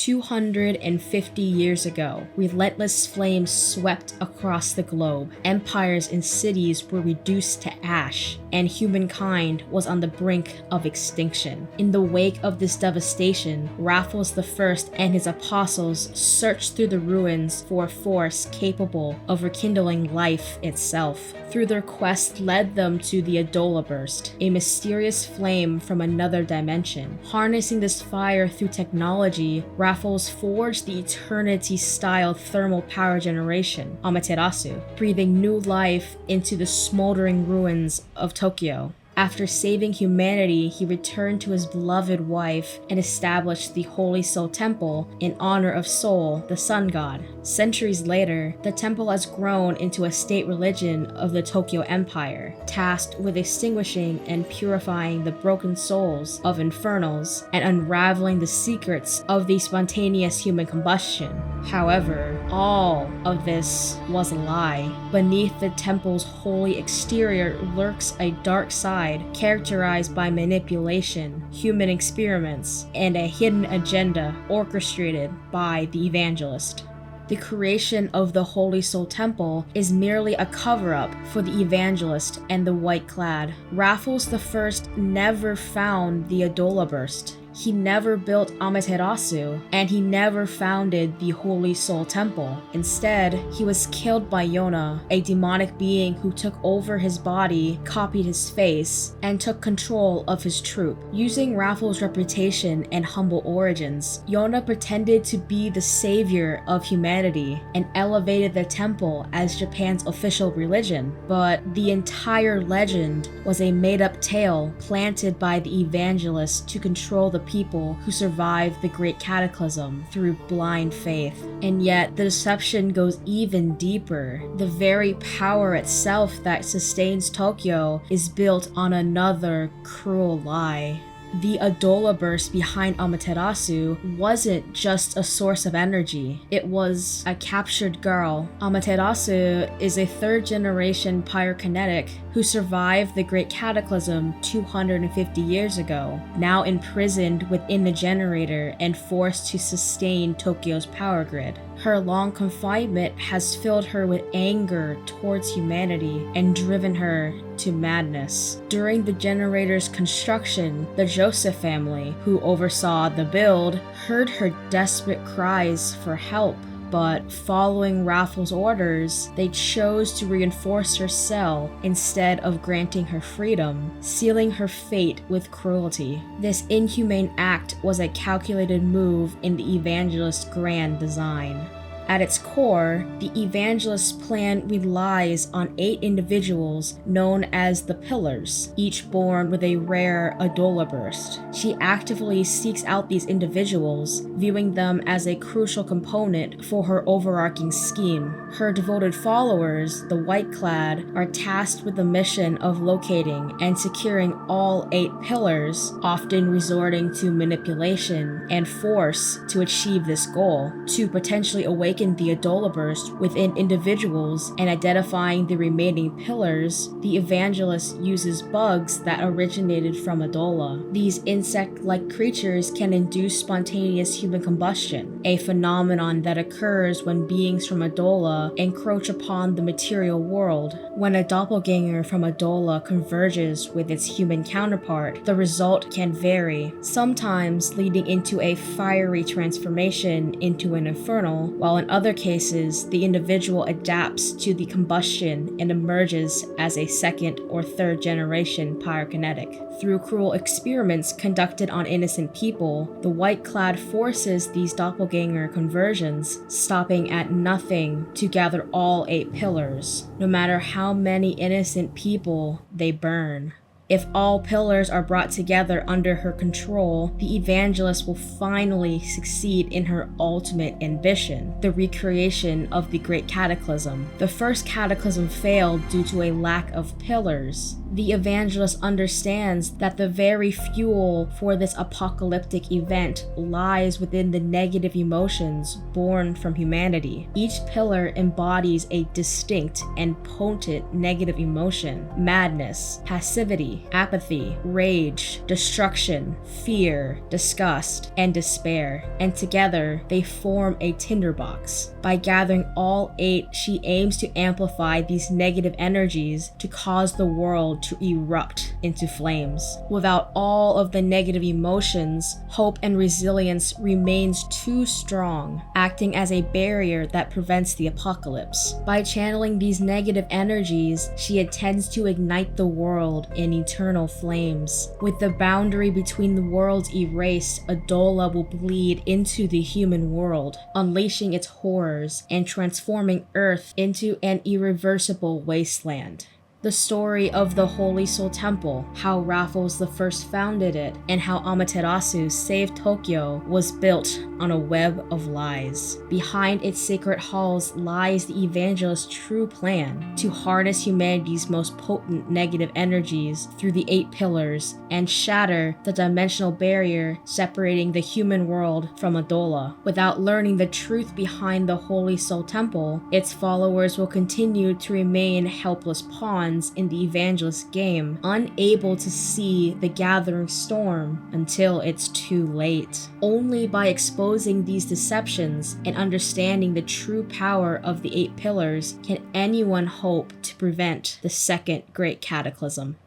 250 years ago, relentless flames swept across the globe. Empires and cities were reduced to ash, and humankind was on the brink of extinction. In the wake of this devastation, Raffles I and his apostles searched through the ruins for a force capable of rekindling life itself. Through their quest led them to the Adolla Burst, a mysterious flame from another dimension. Harnessing this fire through technology, Raffles forged the Eternity-style thermal power generation, Amaterasu, breathing new life into the smoldering ruins of Tokyo. After saving humanity, he returned to his beloved wife and established the Holy Soul Temple in honor of Sol, the sun god. Centuries later, the temple has grown into a state religion of the Tokyo Empire, tasked with extinguishing and purifying the broken souls of infernals and unraveling the secrets of the spontaneous human combustion. However, all of this was a lie. Beneath the temple's holy exterior lurks a dark side characterized by manipulation, human experiments, and a hidden agenda orchestrated by the Evangelist. The creation of the Holy Soul Temple is merely a cover-up for the Evangelist and the White-Clad. Raffles I never found the Adolla Burst. He never built Amaterasu, and he never founded the Holy Soul Temple. Instead, he was killed by Yona, a demonic being who took over his body, copied his face, and took control of his troop. Using Raffles' reputation and humble origins, Yona pretended to be the savior of humanity and elevated the temple as Japan's official religion. But the entire legend was a made-up tale planted by the Evangelist to control the people who survived the Great Cataclysm through blind faith. And yet, the deception goes even deeper. The very power itself that sustains Tokyo is built on another cruel lie. The Adolla Burst behind Amaterasu wasn't just a source of energy, it was a captured girl. Amaterasu is a third-generation pyrokinetic who survived the Great Cataclysm 250 years ago, now imprisoned within the generator and forced to sustain Tokyo's power grid. Her long confinement has filled her with anger towards humanity and driven her to madness. During the generator's construction, the Joseph family, who oversaw the build, heard her desperate cries for help. But following Raffles' orders, they chose to reinforce her cell instead of granting her freedom, sealing her fate with cruelty. This inhumane act was a calculated move in the Evangelist's grand design. At its core, the Evangelist's plan relies on 8 individuals known as the Pillars, each born with a rare Adolla Burst. She actively seeks out these individuals, viewing them as a crucial component for her overarching scheme. Her devoted followers, the White-Clad, are tasked with the mission of locating and securing all 8 pillars, often resorting to manipulation and force to achieve this goal, to potentially awaken the Adolla Burst within individuals and identifying the remaining pillars. The Evangelist uses bugs that originated from Adolla. These insect-like creatures can induce spontaneous human combustion, a phenomenon that occurs when beings from Adolla encroach upon the material world. When a doppelganger from Adolla converges with its human counterpart, the result can vary, sometimes leading into a fiery transformation into an infernal, while in other cases, the individual adapts to the combustion and emerges as a second or third generation pyrokinetic. Through cruel experiments conducted on innocent people, the White-Clad forces these doppelganger conversions, stopping at nothing to gather all 8 pillars, no matter how many innocent people they burn. If all pillars are brought together under her control, the Evangelist will finally succeed in her ultimate ambition, the recreation of the Great Cataclysm. The first cataclysm failed due to a lack of pillars. The Evangelist understands that the very fuel for this apocalyptic event lies within the negative emotions born from humanity. Each pillar embodies a distinct and potent negative emotion: madness, passivity, apathy, rage, destruction, fear, disgust, and despair, and together they form a tinderbox. By gathering all 8, she aims to amplify these negative energies to cause the world to erupt into flames. Without all of the negative emotions, hope and resilience remains too strong, acting as a barrier that prevents the apocalypse. By channeling these negative energies, she intends to ignite the world in eternal flames. With the boundary between the worlds erased, Adolla will bleed into the human world, unleashing its horrors and transforming Earth into an irreversible wasteland. The story of the Holy Soul Temple, how Raffles I founded it, and how Amaterasu saved Tokyo was built on a web of lies. Behind its sacred halls lies the Evangelist's true plan: to harness humanity's most potent negative energies through the 8 pillars and shatter the dimensional barrier separating the human world from Adolla. Without learning the truth behind the Holy Soul Temple, its followers will continue to remain helpless pawns in the Evangelist game, unable to see the gathering storm until it's too late. Only by exposing these deceptions and understanding the true power of the 8 pillars can anyone hope to prevent the second Great Cataclysm.